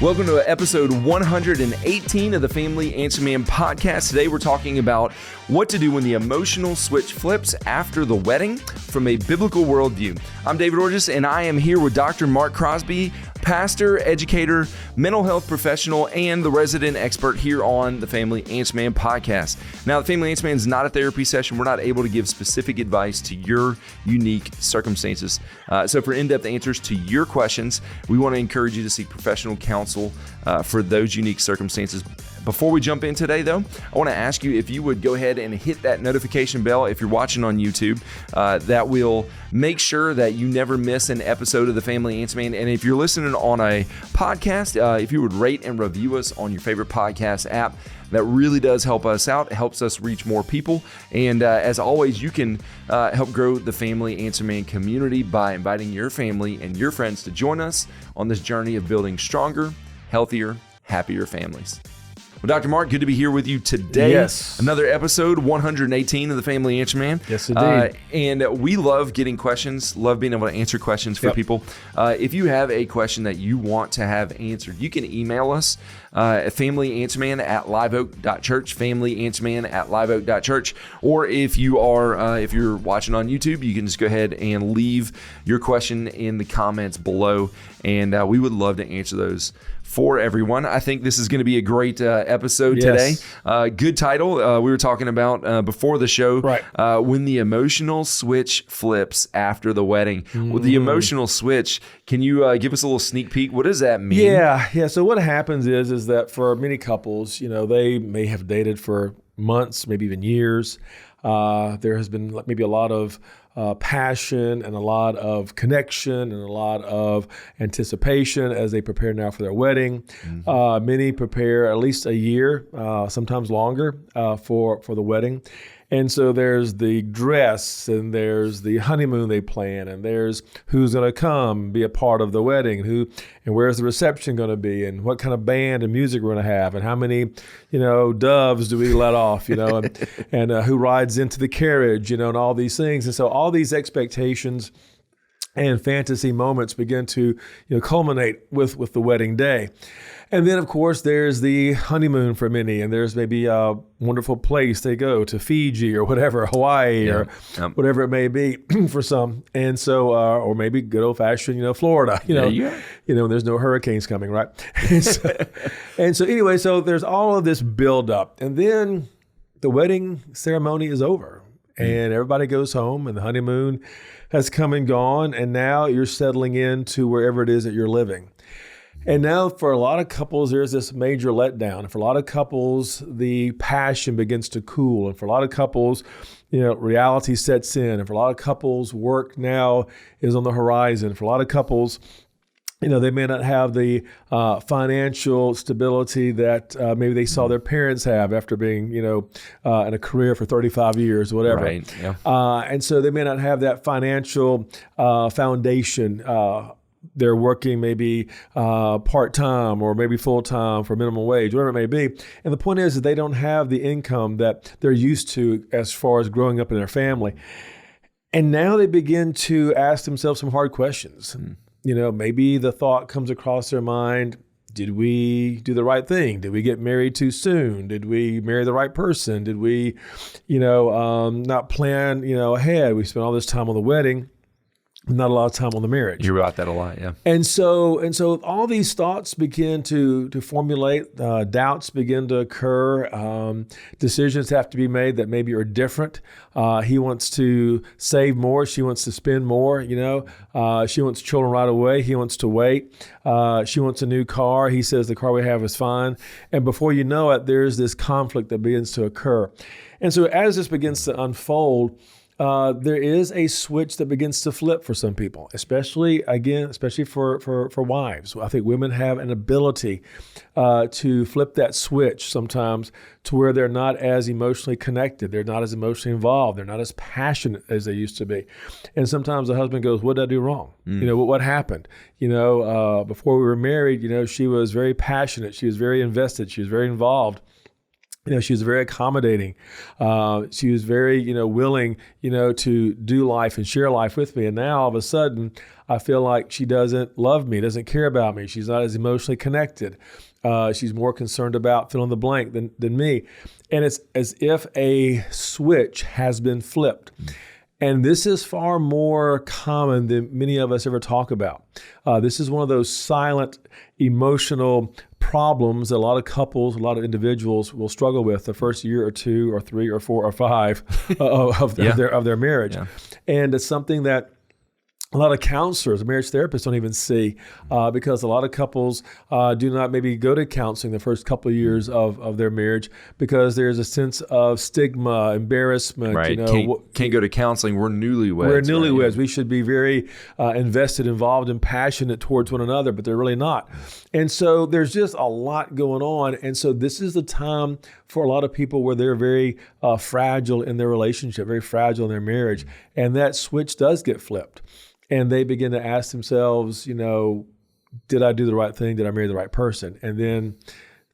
Welcome to episode 118 of the Family Answer Man podcast. Today we're talking about what to do when the emotional switch flips after the wedding from a biblical worldview. I'm David Orges, and I am here with Dr. Mark Crosby, pastor, educator, mental health professional, and the resident expert here on the Family Answer Man podcast. Now, the Family Answer Man is not a therapy session. We're not able to give specific advice to your unique circumstances. So for in-depth answers to your questions, we want to encourage you to seek professional counsel for those unique circumstances. Before we jump in today, though, I want to ask you if you would go ahead and hit that notification bell if you're watching on YouTube. That will make sure that you never miss an episode of the Family Answer Man. And if you're listening on a podcast, if you would rate and review us on your favorite podcast app, that really does help us out. It helps us reach more people. And as always, you can help grow the Family Answer Man community by inviting your family and your friends to join us on this journey of building stronger, healthier, happier families. Well, Dr. Mark, good to be here with you today. Yes. Another episode, 118 of the Family Answer Man. Yes, indeed. And we love getting questions, love being able to answer questions for people. If you have a question that you want to have answered, you can email us at familyanswerman@liveoak.church, familyanswerman@liveoak.church. Or if you're watching on YouTube, you can just go ahead and leave your question in the comments below, and we would love to answer those for everyone. I think this is going to be a great episode today. Good title. We were talking about before the show, when the emotional switch flips after the wedding. Well, the emotional switch, can you give us a little sneak peek? What does that mean? Yeah. So what happens is that for many couples, they may have dated for months, maybe even years. There has been maybe a lot of passion and a lot of connection and a lot of anticipation as they prepare now for their wedding. Many prepare at least a year, sometimes longer, for the wedding. And so there's the dress, and there's the honeymoon they plan, and there's who's going to come be a part of the wedding, and where's the reception going to be, and what kind of band and music we're going to have, and how many, doves do we let off, and who rides into the carriage, and all these things. And so all these expectations and fantasy moments begin to culminate with the wedding day. And then, of course, there's the honeymoon for many, and there's maybe a wonderful place they go to, Fiji or whatever, Hawaii or whatever it may be for some. And so, or maybe good old-fashioned, Florida, when there's no hurricanes coming, right? And so anyway, so there's all of this buildup. And then the wedding ceremony is over, and everybody goes home, and the honeymoon has come and gone, and now you're settling into wherever it is that you're living. And now for a lot of couples, there's this major letdown. And for a lot of couples, the passion begins to cool. And for a lot of couples, reality sets in. And for a lot of couples, work now is on the horizon. For a lot of couples, they may not have the financial stability that maybe they saw their parents have after being, in a career for 35 years or whatever. Right. Yeah. And so they may not have that financial foundation. They're working maybe part-time or maybe full-time for minimum wage, whatever it may be. And the point is that they don't have the income that they're used to as far as growing up in their family. And now they begin to ask themselves some hard questions. Maybe the thought comes across their mind, did we do the right thing? Did we get married too soon? Did we marry the right person? Did we, not plan, ahead? We spent all this time on the wedding, not a lot of time on the marriage. You hear about that a lot, yeah. And so all these thoughts begin to formulate, doubts begin to occur, decisions have to be made that maybe are different. He wants to save more, she wants to spend more, she wants children right away, he wants to wait. She wants a new car, he says the car we have is fine. And before you know it, there's this conflict that begins to occur. And so as this begins to unfold, there is a switch that begins to flip for some people, especially for wives. I think women have an ability to flip that switch sometimes to where they're not as emotionally connected. They're not as emotionally involved. They're not as passionate as they used to be. And sometimes the husband goes, what did I do wrong? What happened? Before we were married, she was very passionate. She was very invested. She was very involved. She was very accommodating. She was very, willing, to do life and share life with me. And now all of a sudden, I feel like she doesn't love me, doesn't care about me. She's not as emotionally connected. She's more concerned about fill in the blank than me. And it's as if a switch has been flipped. And this is far more common than many of us ever talk about. This is one of those silent, emotional problems that a lot of couples, a lot of individuals will struggle with the first year or 2 or 3 or 4 or 5 of their marriage. Yeah. And it's something that a lot of counselors, marriage therapists don't even see because a lot of couples do not maybe go to counseling the first couple of years of their marriage because there's a sense of stigma, embarrassment. Right. Can't go to counseling. We're newlyweds. We're newlyweds. Right? We should be very invested, involved, and passionate towards one another, but they're really not. And so there's just a lot going on. And so this is the time for a lot of people where they're very fragile in their relationship, very fragile in their marriage. And that switch does get flipped. And they begin to ask themselves, did I do the right thing? Did I marry the right person? And then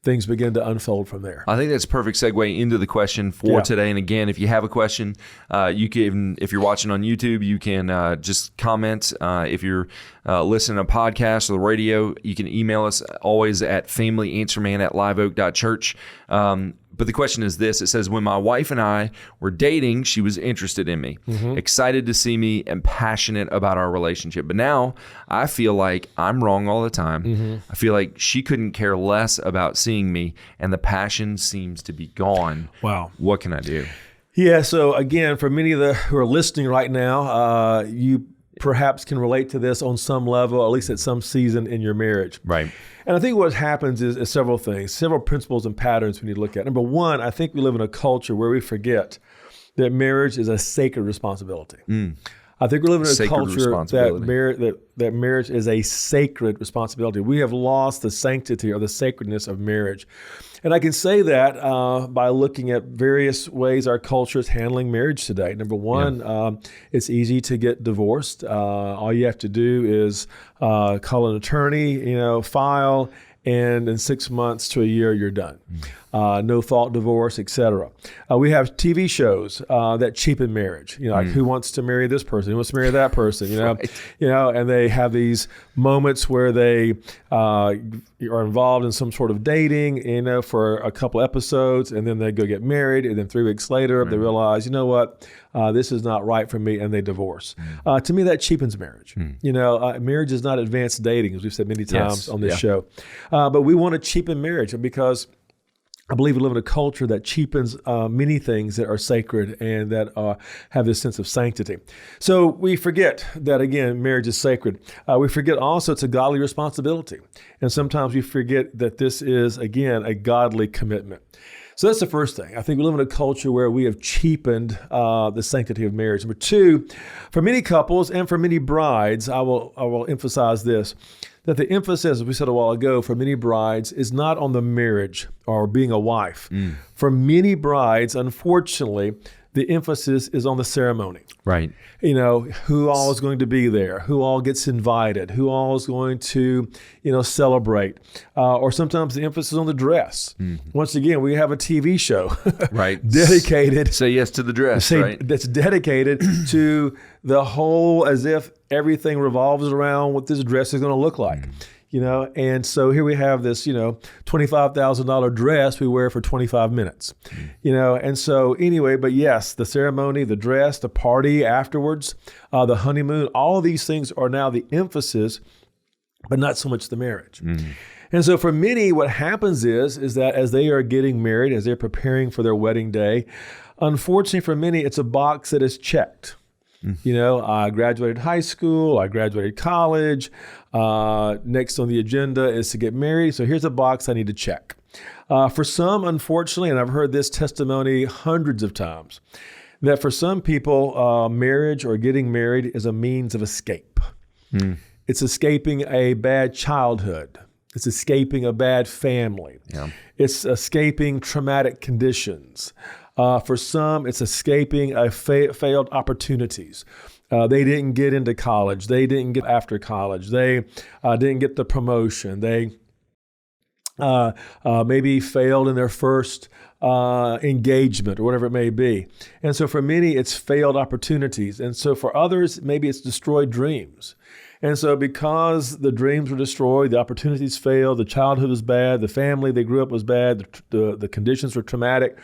things begin to unfold from there. I think that's a perfect segue into the question for today. And again, if you have a question, you can, if you're watching on YouTube, you can just comment. If you're listening to a podcast or the radio, you can email us always at familyanswerman@liveoak.church. But the question is this. It says, when my wife and I were dating, she was interested in me, excited to see me, and passionate about our relationship. But now I feel like I'm wrong all the time. I feel like she couldn't care less about seeing me, and the passion seems to be gone. Wow. What can I do? Yeah, so again, for many of the who are listening right now, you perhaps can relate to this on some level, at least at some season in your marriage. Right. And I think what happens is several things, several principles and patterns we need to look at. Number one, I think we live in a culture where we forget that marriage is a sacred responsibility. I think we live in a culture that marriage is a sacred responsibility. We have lost the sanctity or the sacredness of marriage. And I can say that by looking at various ways our culture is handling marriage today. Number one, it's easy to get divorced. All you have to do is call an attorney, file, and in 6 months to a year, you're done. No fault divorce, etc. We have TV shows that cheapen marriage. Like who wants to marry this person? Who wants to marry that person? Right. And they have these moments where they are involved in some sort of dating, for a couple episodes, and then they go get married, and then 3 weeks later they realize, this is not right for me, and they divorce. To me, that cheapens marriage. Marriage is not advanced dating, as we've said many times on this show. But we want to cheapen marriage because I believe we live in a culture that cheapens many things that are sacred and that have this sense of sanctity. So we forget that, again, marriage is sacred. We forget also it's a godly responsibility. And sometimes we forget that this is, again, a godly commitment. So that's the first thing. I think we live in a culture where we have cheapened the sanctity of marriage. Number two, for many couples and for many brides, I will emphasize this, that the emphasis, as we said a while ago, for many brides is not on the marriage or being a wife. For many brides, unfortunately, the emphasis is on the ceremony. Right. Who all is going to be there, who all gets invited, who all is going to, celebrate. Or sometimes the emphasis on the dress. Once again, we have a TV show right. dedicated. Say yes to the dress, right? That's dedicated to the whole, as if everything revolves around what this dress is going to look like. And so here we have this, $25,000 dress we wear for 25 minutes, and so anyway, but yes, the ceremony, the dress, the party afterwards, the honeymoon, all of these things are now the emphasis, but not so much the marriage. And so for many, what happens is that as they are getting married, as they're preparing for their wedding day, unfortunately for many, it's a box that is checked. I graduated high school, I graduated college. Next on the agenda is to get married. So here's a box I need to check. For some, unfortunately, and I've heard this testimony hundreds of times, that for some people, marriage or getting married is a means of escape. It's escaping a bad childhood. It's escaping a bad family. It's escaping traumatic conditions. For some, it's escaping failed opportunities. They didn't get into college. They didn't get after college. They didn't get the promotion. They maybe failed in their first engagement or whatever it may be. And so for many, it's failed opportunities. And so for others, maybe it's destroyed dreams. And so because the dreams were destroyed, the opportunities failed, the childhood was bad, the family they grew up was bad, the conditions were traumatic.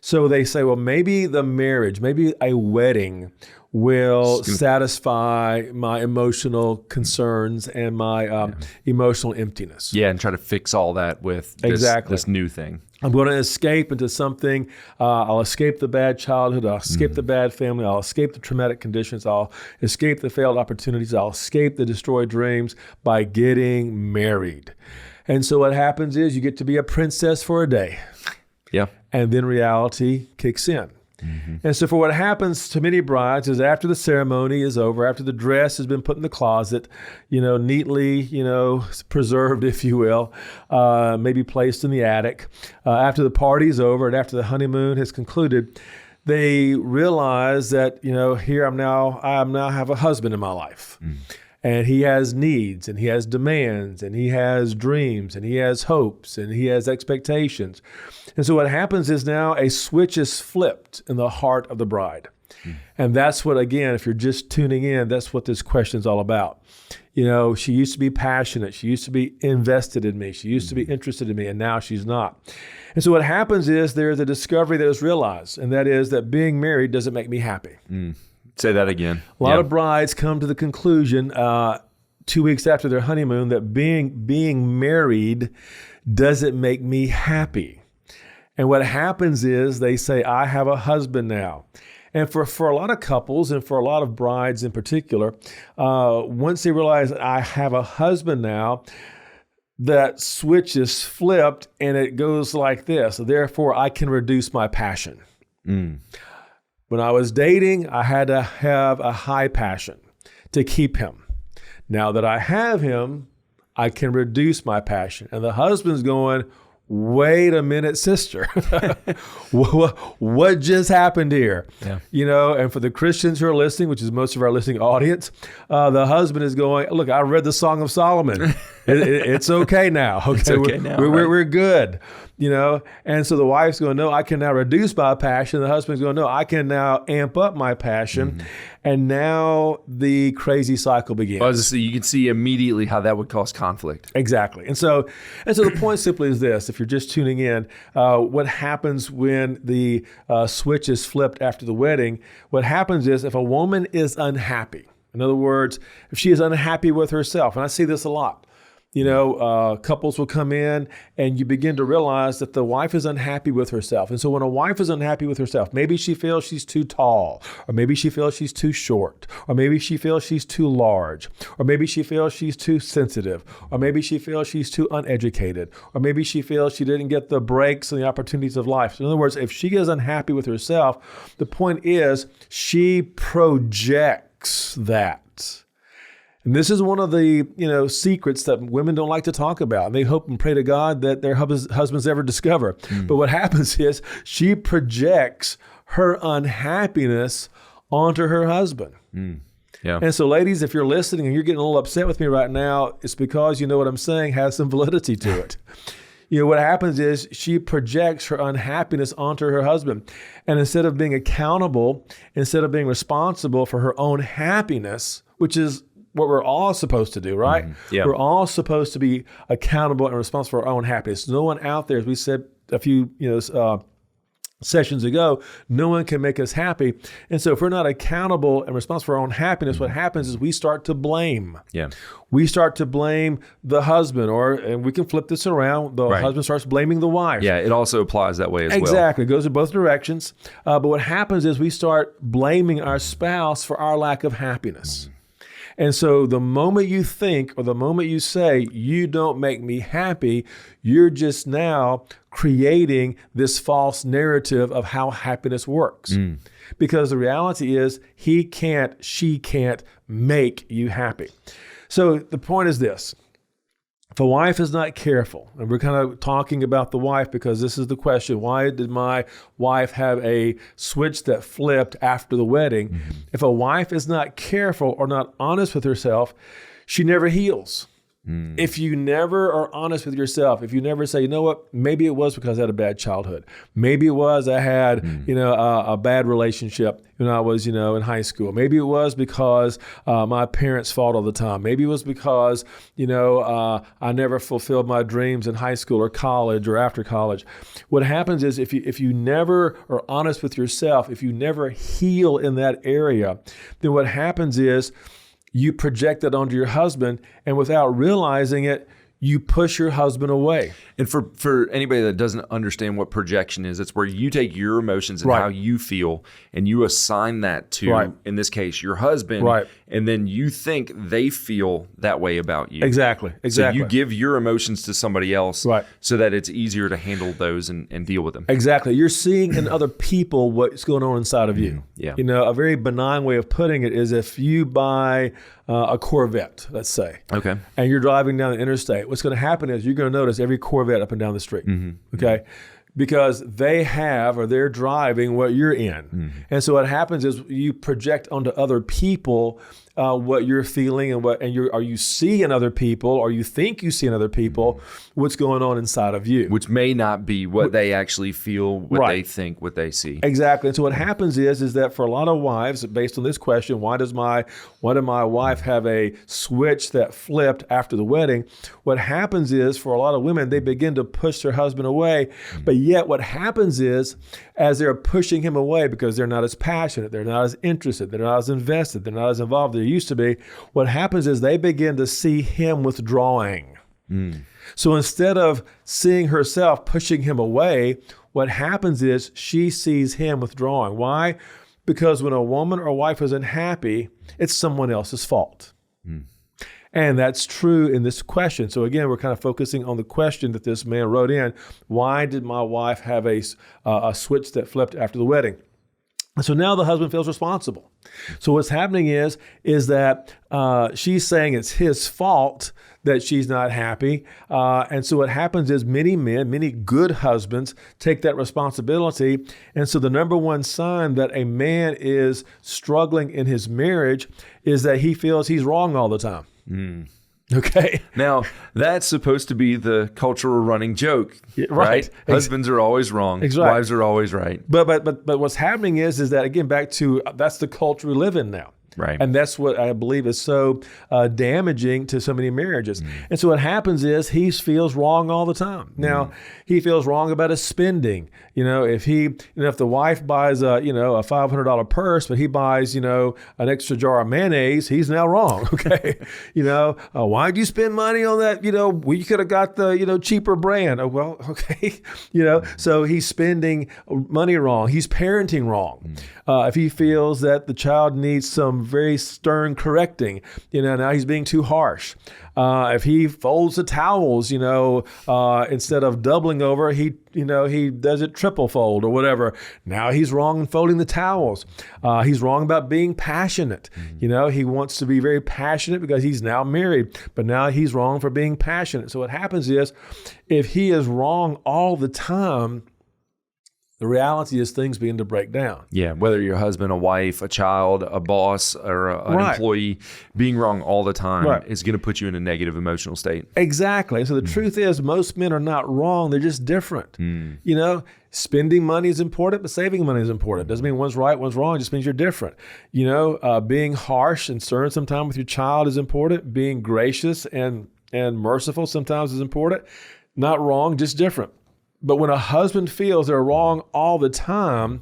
So they say, well, maybe the marriage, maybe a wedding will satisfy my emotional concerns and my emotional emptiness. Yeah, and try to fix all that with this new thing. I'm going to escape into something. I'll escape the bad childhood. I'll escape the bad family. I'll escape the traumatic conditions. I'll escape the failed opportunities. I'll escape the destroyed dreams by getting married. And so what happens is you get to be a princess for a day. Yeah. And then reality kicks in. And so for what happens to many brides is after the ceremony is over, after the dress has been put in the closet, neatly, preserved, if you will, maybe placed in the attic, after the party is over and after the honeymoon has concluded, they realize that, here I now have a husband in my life. And he has needs, and he has demands, and he has dreams, and he has hopes, and he has expectations. And so what happens is now a switch is flipped in the heart of the bride. And that's what, again, if you're just tuning in, that's what this question is all about. She used to be passionate. She used to be invested in me. She used to be interested in me, and now she's not. And so what happens is there's a discovery that is realized, and that is that being married doesn't make me happy. Say that again. A lot of brides come to the conclusion 2 weeks after their honeymoon that being married doesn't make me happy. And what happens is they say, I have a husband now. And for a lot of couples and for a lot of brides in particular, once they realize I have a husband now, that switch is flipped and it goes like this. Therefore, I can reduce my passion. When I was dating, I had to have a high passion to keep him. Now that I have him, I can reduce my passion. And the husband's going, wait a minute, sister. What just happened here? Yeah. And for the Christians who are listening, which is most of our listening audience, the husband is going, look, I read the Song of Solomon. It's okay now. Okay, it's okay now. We're good. And so the wife's going, no, I can now reduce my passion. The husband's going, no, I can now amp up my passion. And now the crazy cycle begins. You can see immediately how that would cause conflict. Exactly. And so the point simply is this, if you're just tuning in, what happens when the switch is flipped after the wedding, what happens is if a woman is unhappy, in other words, if she is unhappy with herself, and I see this a lot, couples will come in and you begin to realize that the wife is unhappy with herself. And so when a wife is unhappy with herself, maybe she feels she's too tall, or maybe she feels she's too short, or maybe she feels she's too large, or maybe she feels she's too sensitive, or maybe she feels she's too uneducated, or maybe she feels she didn't get the breaks and the opportunities of life. So in other words, if she is unhappy with herself, the point is she projects that. And this is one of the, secrets that women don't like to talk about. And they hope and pray to God that their husbands ever discover. But what happens is she projects her unhappiness onto her husband. Yeah. And so ladies, if you're listening and you're getting a little upset with me right now, it's because what I'm saying has some validity to it. What happens is she projects her unhappiness onto her husband. And instead of being accountable, instead of being responsible for her own happiness, which is what we're all supposed to do, right? Yeah. We're all supposed to be accountable and responsible for our own happiness. No one out there, as we said a few sessions ago, no one can make us happy. And so if we're not accountable and responsible for our own happiness, what happens is we start to blame. Yeah. We start to blame the husband, and we can flip this around. The husband starts blaming the wife. Yeah, it also applies that way as well. Exactly. It goes in both directions. But what happens is we start blaming our spouse for our lack of happiness. And so the moment you think or the moment you say, you don't make me happy, you're just now creating this false narrative of how happiness works. Because the reality is she can't make you happy. So the point is this. If a wife is not careful, and we're kind of talking about the wife because this is the question, why did my wife have a switch that flipped after the wedding? If a wife is not careful or not honest with herself, she never heals. If you never are honest with yourself, if you never say, you know what, maybe it was because I had a bad childhood. Maybe it was I had, a bad relationship when I was, in high school. Maybe it was because my parents fought all the time. Maybe it was because, I never fulfilled my dreams in high school or college or after college. What happens is if you never are honest with yourself, if you never heal in that area, then what happens is you project that onto your husband, and without realizing it, you push your husband away. And for anybody that doesn't understand what projection is, it's where you take your emotions and how you feel and you assign that to, in this case, your husband. Right. And then you think they feel that way about you. Exactly. So you give your emotions to somebody else so that it's easier to handle those and deal with them. Exactly. You're seeing in other people what's going on inside of you. Yeah. A very benign way of putting it is if you buy a Corvette, let's say, and you're driving down the interstate, what's going to happen is you're going to notice every Corvette up and down the street, because they're driving what you're in. And so what happens is you project onto other people what you're feeling are you see in other people, or you think you see in other people what's going on inside of you. Which may not be what they actually feel, what they think, what they see. Exactly. And so what happens is that for a lot of wives, based on this question, why did my wife have a switch that flipped after the wedding? What happens is for a lot of women, they begin to push their husband away. But yet what happens is, as they're pushing him away because they're not as passionate, they're not as interested, they're not as invested, they're not as involved as they used to be, what happens is they begin to see him withdrawing. So instead of seeing herself pushing him away, what happens is she sees him withdrawing. Why? Because when a woman or wife isn't happy, it's someone else's fault. And that's true in this question. So again, we're kind of focusing on the question that this man wrote in. Why did my wife have a switch that flipped after the wedding? So now the husband feels responsible. So what's happening is that she's saying it's his fault that she's not happy. And so what happens is many men, many good husbands take that responsibility. And so the number one sign that a man is struggling in his marriage is that he feels he's wrong all the time. Okay. Now, that's supposed to be the cultural running joke, right? Husbands are always wrong. Exactly. Wives are always right. But what's happening is that, again, back to that's the culture we live in now. Right. And that's what I believe is so damaging to so many marriages. And so what happens is he feels wrong all the time. Now, he feels wrong about his spending. If the wife buys a $500 purse, but he buys, an extra jar of mayonnaise, he's now wrong. Okay. Why'd you spend money on that? We could have got the, cheaper brand. Oh, well, okay. So he's spending money wrong. He's parenting wrong. If he feels that the child needs some very stern correcting, now he's being too harsh. If he folds the towels, instead of doubling over, he does it triple fold or whatever. Now he's wrong in folding the towels. He's wrong about being passionate. He wants to be very passionate because he's now married, but now he's wrong for being passionate. So what happens is, if he is wrong all the time, the reality is things begin to break down. Yeah, whether you're a husband, a wife, a child, a boss, or an employee, being wrong all the time is going to put you in a negative emotional state. Exactly. So the truth is, most men are not wrong. They're just different. Spending money is important, but saving money is important. Doesn't mean one's right, one's wrong. It just means you're different. Being harsh and stern sometimes with your child is important. Being gracious and merciful sometimes is important. Not wrong, just different. But when a husband feels they're wrong all the time,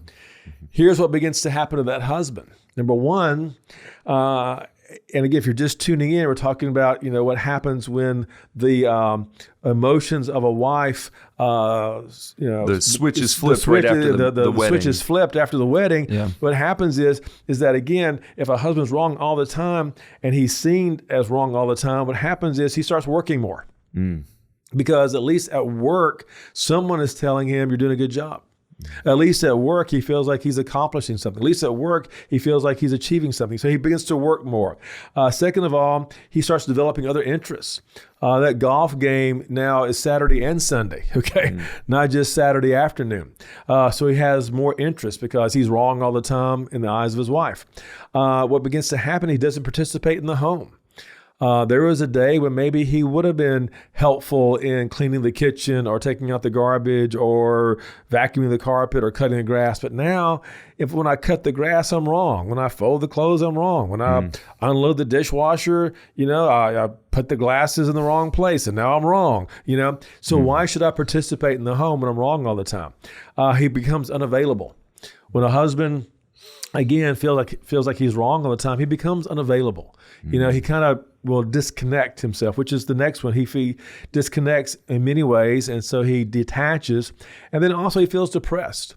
here's what begins to happen to that husband. Number one, and again, if you're just tuning in, we're talking about, what happens when the emotions of a wife, the switch is flipped right after the wedding. Switch is flipped after the wedding. Yeah. What happens is that, again, if a husband's wrong all the time and he's seen as wrong all the time, what happens is he starts working more. Because at least at work, someone is telling him you're doing a good job. At least at work, he feels like he's accomplishing something. At least at work, he feels like he's achieving something. So he begins to work more. Second of all, he starts developing other interests. That golf game now is Saturday and Sunday, okay? Not just Saturday afternoon. So he has more interest because he's wrong all the time in the eyes of his wife. What begins to happen, he doesn't participate in the home. There was a day when maybe he would have been helpful in cleaning the kitchen or taking out the garbage or vacuuming the carpet or cutting the grass. But now, when I cut the grass, I'm wrong. When I fold the clothes, I'm wrong. When I unload the dishwasher, I put the glasses in the wrong place and now I'm wrong. So why should I participate in the home when I'm wrong all the time? He becomes unavailable. When a husband, again, feels like he's wrong all the time, he becomes unavailable. He kind of will disconnect himself, which is the next one. He disconnects in many ways, and so he detaches. And then also he feels depressed.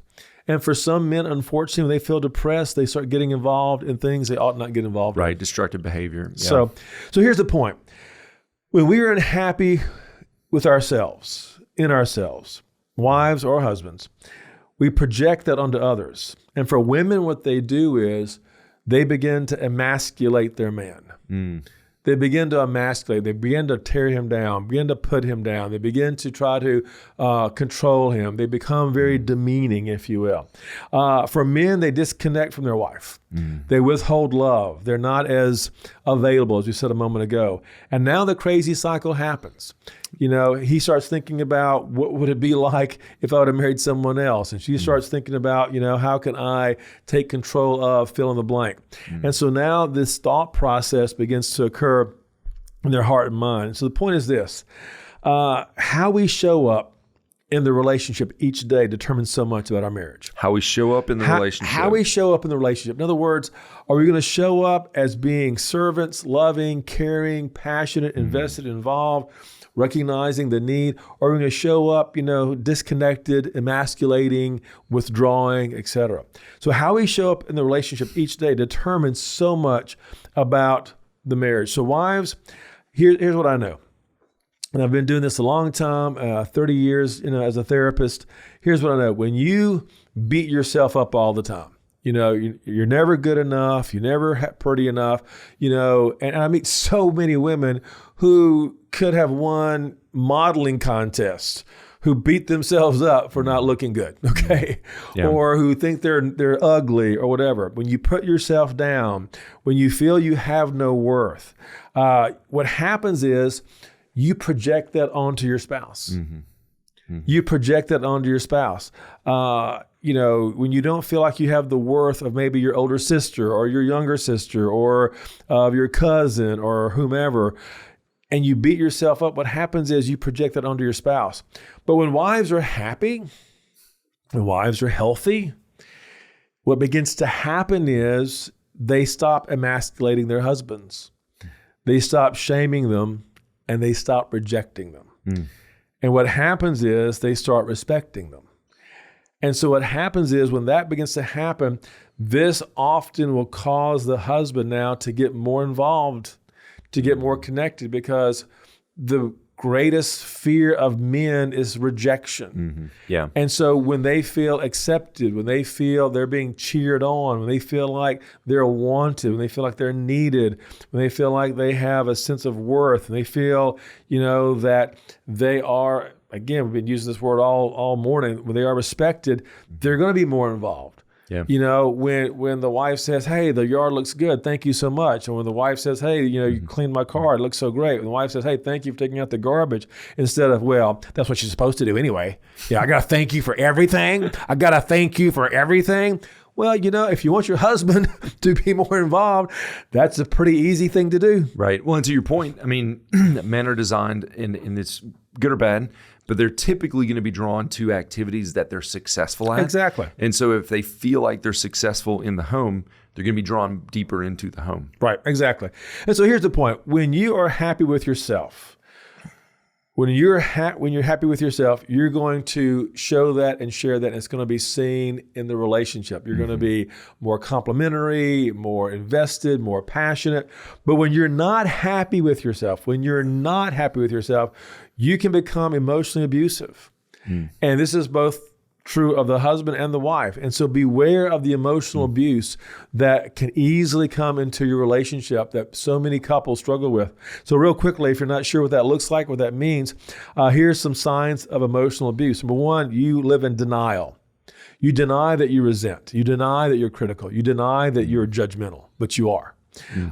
And for some men, unfortunately, when they feel depressed, they start getting involved in things they ought not get involved in. Right, destructive behavior. Yeah. So here's the point. When we are unhappy with ourselves, in ourselves, wives or husbands, we project that onto others. And for women, what they do is they begin to emasculate their man. They begin to emasculate. They begin to tear him down, begin to put him down. They begin to try to control him. They become very demeaning, if you will. For men, they disconnect from their wife. They withhold love. They're not as available, as we said a moment ago. And now the crazy cycle happens. He starts thinking about what would it be like if I would have married someone else? And she starts thinking about, how can I take control of fill in the blank? And so now this thought process begins to occur in their heart and mind. So the point is this, how we show up in the relationship each day determines so much about our marriage. How we show up in the relationship. How we show up in the relationship. In other words, are we going to show up as being servants, loving, caring, passionate, invested, involved, recognizing the need, or are we going to show up, disconnected, emasculating, withdrawing, etc.? So how we show up in the relationship each day determines so much about the marriage. So wives, here's what I know. And I've been doing this a long time, 30 years, as a therapist. Here's what I know. When you beat yourself up all the time, you're never good enough, you're never pretty enough, and I meet so many women who could have won modeling contests, who beat themselves up for not looking good, okay? Yeah. Or who think they're ugly or whatever. When you put yourself down, when you feel you have no worth, what happens is you project that onto your spouse. You project that onto your spouse. When you don't feel like you have the worth of maybe your older sister or your younger sister or of your cousin or whomever, and you beat yourself up, what happens is you project that onto your spouse. But when wives are happy, when wives are healthy, what begins to happen is they stop emasculating their husbands. They stop shaming them and they stop rejecting them. And what happens is they start respecting them. And so what happens is when that begins to happen, this often will cause the husband now to get more involved, to get more connected, because the greatest fear of men is rejection. Yeah. And so when they feel accepted, when they feel they're being cheered on, when they feel like they're wanted, when they feel like they're needed, when they feel like they have a sense of worth, and they feel, that they are, again, we've been using this word all morning, when they are respected, they're going to be more involved. Yeah. When the wife says, "Hey, the yard looks good, thank you so much," or when the wife says, "Hey, you cleaned my car, it looks so great," when the wife says, "Hey, thank you for taking out the garbage," instead of, "Well, that's what you're supposed to do anyway. Yeah, I got to thank you for everything. I got to thank you for everything." Well, if you want your husband to be more involved, that's a pretty easy thing to do. Right. Well, and to your point, men are designed, and it's good or bad, but they're typically going to be drawn to activities that they're successful at. Exactly. And so if they feel like they're successful in the home, they're going to be drawn deeper into the home. Right, exactly. And so here's the point. When you are happy with yourself, when you're happy with yourself, you're going to show that and share that, and it's going to be seen in the relationship. You're going to be more complimentary, more invested, more passionate. But when you're not happy with yourself, you can become emotionally abusive. And this is both true of the husband and the wife. And so beware of the emotional abuse that can easily come into your relationship that so many couples struggle with. So real quickly, if you're not sure what that looks like, what that means, here's some signs of emotional abuse. Number one, you live in denial. You deny that you resent. You deny that you're critical. You deny that you're judgmental, but you are.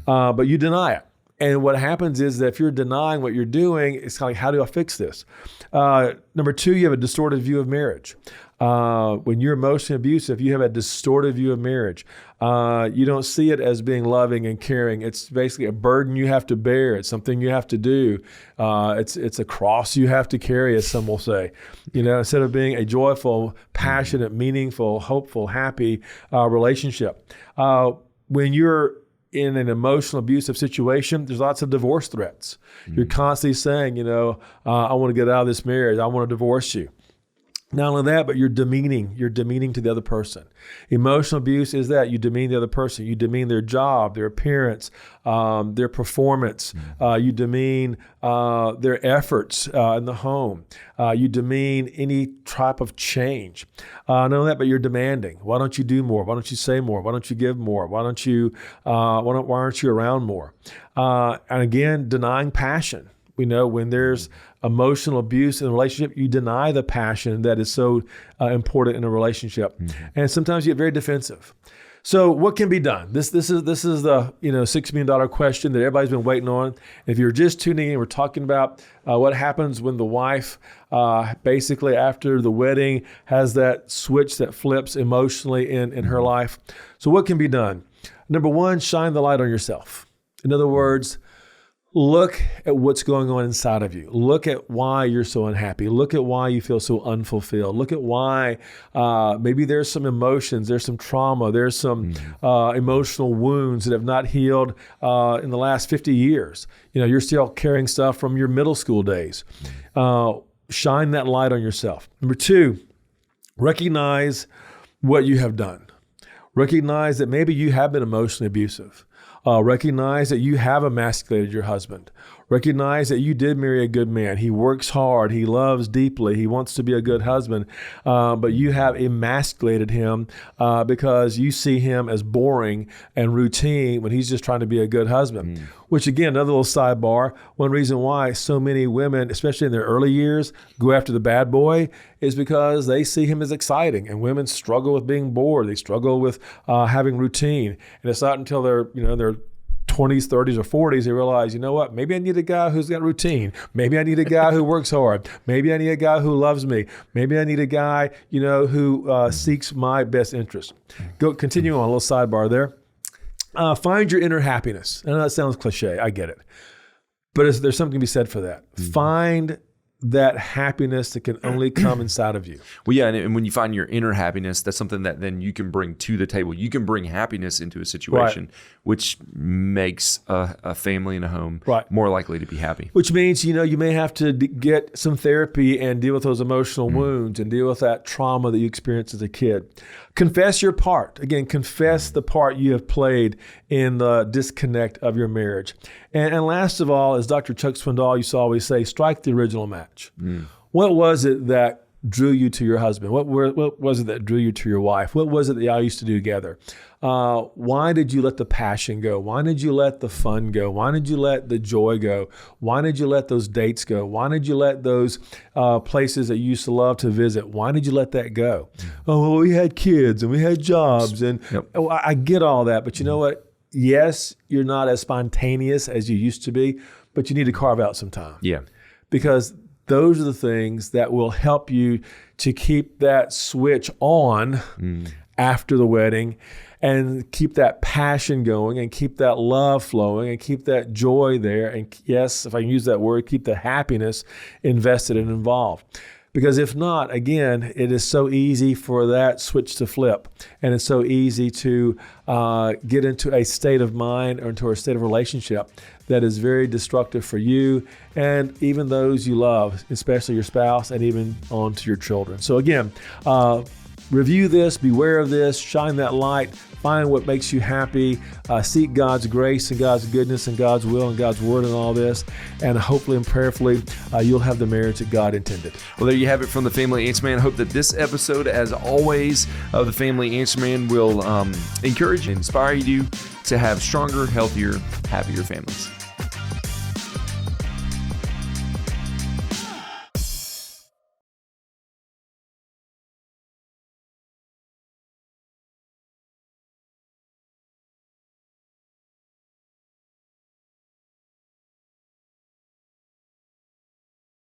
But you deny it. And what happens is that if you're denying what you're doing, it's kind of like, how do I fix this? Number two, you have a distorted view of marriage. When you're emotionally abusive, you have a distorted view of marriage. You don't see it as being loving and caring. It's basically a burden you have to bear. It's something you have to do. It's a cross you have to carry, as some will say. Instead of being a joyful, passionate, meaningful, hopeful, happy relationship. When you're in an emotional abusive situation, there's lots of divorce threats. You're constantly saying, I want to get out of this marriage. I want to divorce you. Not only that, but you're demeaning to the other person. Emotional abuse is that you demean the other person. You demean their job, their appearance, their performance. You demean their efforts in the home. You demean any type of change. Not only that, but you're demanding. Why don't you do more? Why don't you say more? Why don't you give more? Why aren't you around more? And again, denying passion. We know when there's emotional abuse in a relationship, you deny the passion that is so important in a relationship. And sometimes you get very defensive. So what can be done? This is the $6 million question that everybody's been waiting on. If you're just tuning in, we're talking about what happens when the wife basically after the wedding has that switch that flips emotionally in her life. So what can be done? Number one, shine the light on yourself. In other words, look at what's going on inside of you. Look at why you're so unhappy. Look at why you feel so unfulfilled. Look at why maybe there's some emotions, there's some trauma, there's some emotional wounds that have not healed in the last 50 years. You're still carrying stuff from your middle school days. Shine that light on yourself. Number two, recognize what you have done. Recognize that maybe you have been emotionally abusive. Recognize that you have emasculated your husband. Recognize that you did marry a good man. He works hard. He loves deeply. He wants to be a good husband. But you have emasculated him because you see him as boring and routine when he's just trying to be a good husband. Which again, another little sidebar, one reason why so many women, especially in their early years, go after the bad boy is because they see him as exciting. And women struggle with being bored. They struggle with having routine. And it's not until they're 20s, 30s, or 40s, they realize, maybe I need a guy who's got routine. Maybe I need a guy who works hard. Maybe I need a guy who loves me. Maybe I need a guy, who seeks my best interest. Continue on, a little sidebar there. Find your inner happiness. I know that sounds cliche. I get it. But there's something to be said for that. Find that happiness that can only come inside of you. Well, yeah, and when you find your inner happiness, that's something that then you can bring to the table. You can bring happiness into a situation, which makes a family and a home more likely to be happy. Which means, you may have to get some therapy and deal with those emotional wounds and deal with that trauma that you experienced as a kid. Confess your part. Again, confess the part you have played in the disconnect of your marriage. And last of all, as Dr. Chuck Swindoll used to always say, strike the original match. What was it that drew you to your husband? What was it that drew you to your wife? What was it that y'all used to do together? Why did you let the passion go? Why did you let the fun go? Why did you let the joy go? Why did you let those dates go? Why did you let those places that you used to love to visit? Why did you let that go? Oh, well, we had kids and we had jobs. And I get all that. But you know what? Yes, you're not as spontaneous as you used to be, but you need to carve out some time. Yeah. Because those are the things that will help you to keep that switch on after the wedding and keep that passion going and keep that love flowing and keep that joy there. And yes, if I can use that word, keep the happiness invested and involved. Because if not, again, it is so easy for that switch to flip. And it's so easy to get into a state of mind or into a state of relationship that is very destructive for you and even those you love, especially your spouse and even on to your children. So again, review this, beware of this, shine that light, find what makes you happy, seek God's grace and God's goodness and God's will and God's word and all this, and hopefully and prayerfully you'll have the marriage that God intended. Well, there you have it from the Family Answer Man. I hope that this episode, as always, of the Family Answer Man will encourage and inspire you to have stronger, healthier, happier families.